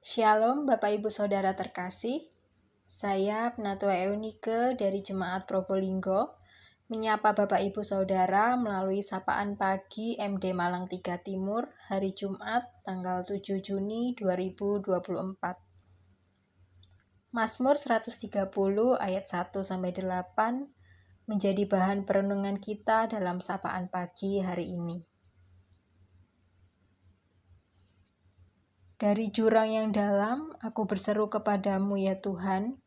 Shalom Bapak Ibu Saudara terkasih, saya Penatua Eunike dari Jemaat Probolinggo menyapa Bapak Ibu Saudara melalui sapaan pagi MD Malang 3 Timur hari Jumat tanggal 7 Juni 2024. Mazmur 130 ayat 1-8 menjadi bahan perenungan kita dalam sapaan pagi hari ini. Dari jurang yang dalam, aku berseru kepadamu ya Tuhan.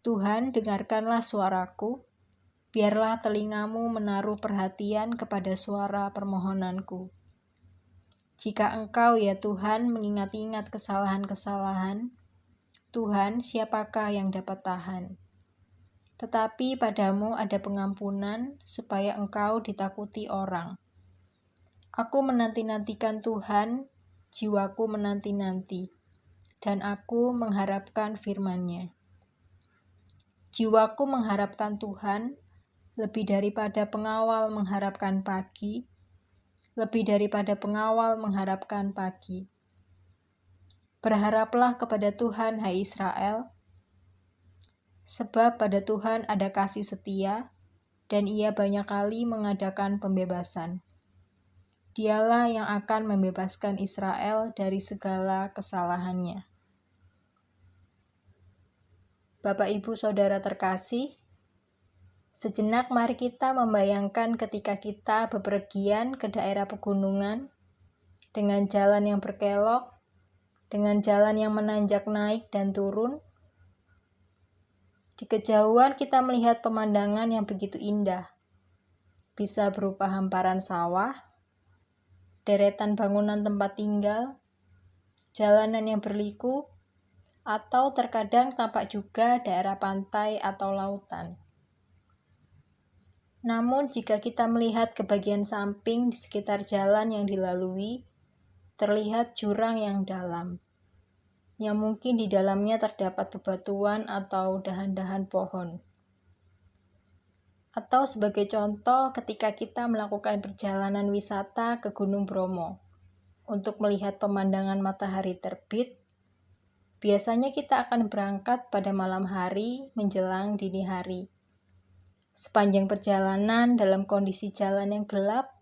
Tuhan, dengarkanlah suaraku. Biarlah telingamu menaruh perhatian kepada suara permohonanku. Jika Engkau ya Tuhan mengingat-ingat kesalahan-kesalahan, Tuhan, siapakah yang dapat tahan? Tetapi padamu ada pengampunan supaya Engkau ditakuti orang. Aku menanti-nantikan Tuhan, jiwaku menanti-nanti, dan aku mengharapkan firman-Nya. Jiwaku mengharapkan Tuhan, lebih daripada pengawal mengharapkan pagi, lebih daripada pengawal mengharapkan pagi. Berharaplah kepada Tuhan, hai Israel, sebab pada Tuhan ada kasih setia, dan Ia banyak kali mengadakan pembebasan. Dialah yang akan membebaskan Israel dari segala kesalahannya. Bapak Ibu Saudara terkasih, sejenak mari kita membayangkan ketika kita bepergian ke daerah pegunungan dengan jalan yang berkelok, dengan jalan yang menanjak naik dan turun. Di kejauhan kita melihat pemandangan yang begitu indah, bisa berupa hamparan sawah, deretan bangunan tempat tinggal, jalanan yang berliku, atau terkadang tampak juga daerah pantai atau lautan. Namun jika kita melihat ke bagian samping di sekitar jalan yang dilalui, terlihat jurang yang dalam, yang mungkin di dalamnya terdapat bebatuan atau dahan-dahan pohon. Atau sebagai contoh ketika kita melakukan perjalanan wisata ke Gunung Bromo untuk melihat pemandangan matahari terbit, biasanya kita akan berangkat pada malam hari menjelang dini hari. Sepanjang perjalanan dalam kondisi jalan yang gelap,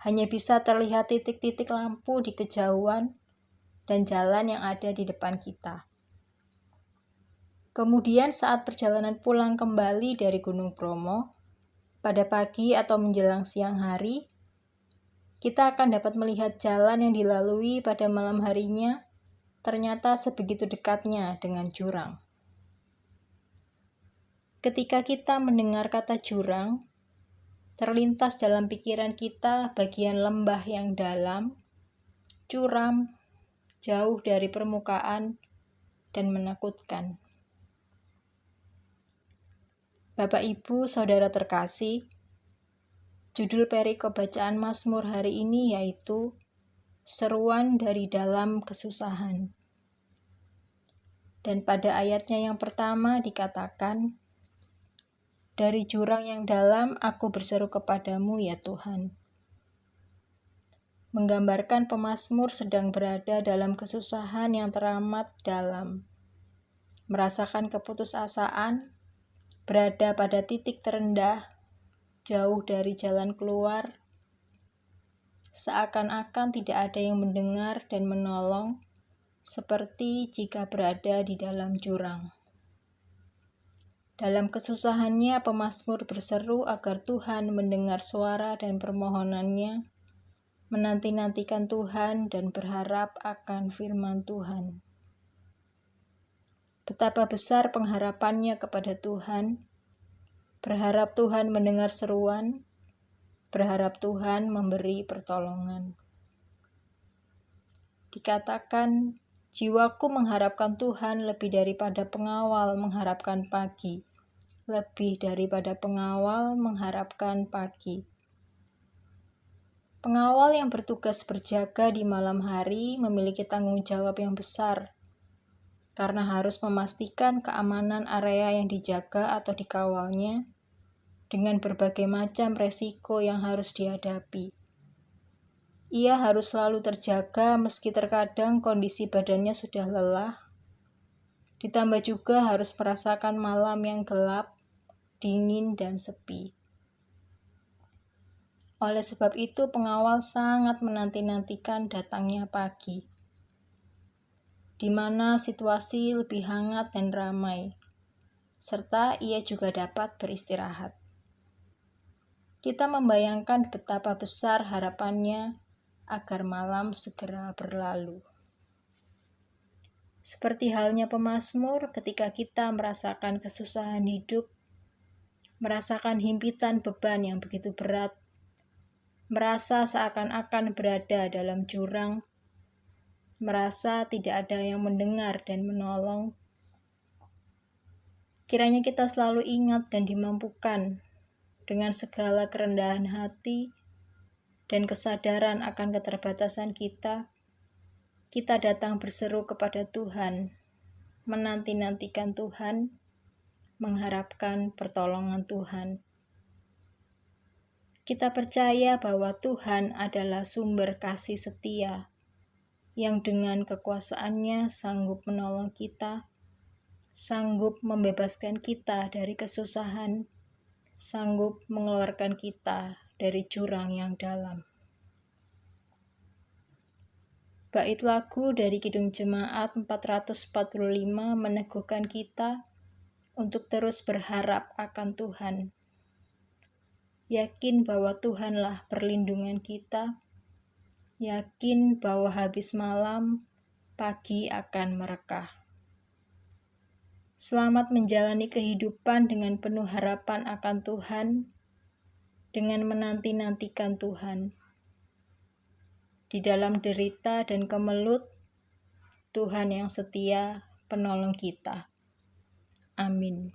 hanya bisa terlihat titik-titik lampu di kejauhan dan jalan yang ada di depan kita. Kemudian saat perjalanan pulang kembali dari Gunung Bromo, pada pagi atau menjelang siang hari, kita akan dapat melihat jalan yang dilalui pada malam harinya ternyata sebegitu dekatnya dengan jurang. Ketika kita mendengar kata jurang, terlintas dalam pikiran kita bagian lembah yang dalam, curam, jauh dari permukaan, dan menakutkan. Bapak Ibu Saudara terkasih, judul perikop bacaan Mazmur hari ini yaitu Seruan dari dalam kesusahan. Dan pada ayatnya yang pertama dikatakan, dari jurang yang dalam aku berseru kepadamu ya Tuhan. Menggambarkan pemazmur sedang berada dalam kesusahan yang teramat dalam, merasakan keputusasaan, berada pada titik terendah, jauh dari jalan keluar, seakan-akan tidak ada yang mendengar dan menolong, seperti jika berada di dalam jurang. Dalam kesusahannya, pemazmur berseru agar Tuhan mendengar suara dan permohonannya, menanti-nantikan Tuhan dan berharap akan firman Tuhan. Betapa besar pengharapannya kepada Tuhan, berharap Tuhan mendengar seruan, berharap Tuhan memberi pertolongan. Dikatakan, jiwaku mengharapkan Tuhan lebih daripada pengawal mengharapkan pagi, lebih daripada pengawal mengharapkan pagi. Pengawal yang bertugas berjaga di malam hari memiliki tanggung jawab yang besar, karena harus memastikan keamanan area yang dijaga atau dikawalnya dengan berbagai macam resiko yang harus dihadapi. Ia harus selalu terjaga meski terkadang kondisi badannya sudah lelah. Ditambah juga harus merasakan malam yang gelap, dingin, dan sepi. Oleh sebab itu, pengawal sangat menanti-nantikan datangnya pagi, di mana situasi lebih hangat dan ramai, serta ia juga dapat beristirahat. Kita membayangkan betapa besar harapannya agar malam segera berlalu. Seperti halnya pemazmur ketika kita merasakan kesusahan hidup, merasakan himpitan beban yang begitu berat, merasa seakan-akan berada dalam jurang, merasa tidak ada yang mendengar dan menolong. Kiranya kita selalu ingat dan dimampukan dengan segala kerendahan hati dan kesadaran akan keterbatasan kita datang berseru kepada Tuhan, menanti-nantikan Tuhan, mengharapkan pertolongan Tuhan. Kita percaya bahwa Tuhan adalah sumber kasih setia, yang dengan kekuasaannya sanggup menolong kita, sanggup membebaskan kita dari kesusahan, sanggup mengeluarkan kita dari jurang yang dalam. Bait lagu dari Kidung Jemaat 445 meneguhkan kita untuk terus berharap akan Tuhan. Yakin bahwa Tuhanlah perlindungan kita, yakin bahwa habis malam, pagi akan merekah. Selamat menjalani kehidupan dengan penuh harapan akan Tuhan, dengan menanti-nantikan Tuhan. Di dalam derita dan kemelut, Tuhan yang setia penolong kita. Amin.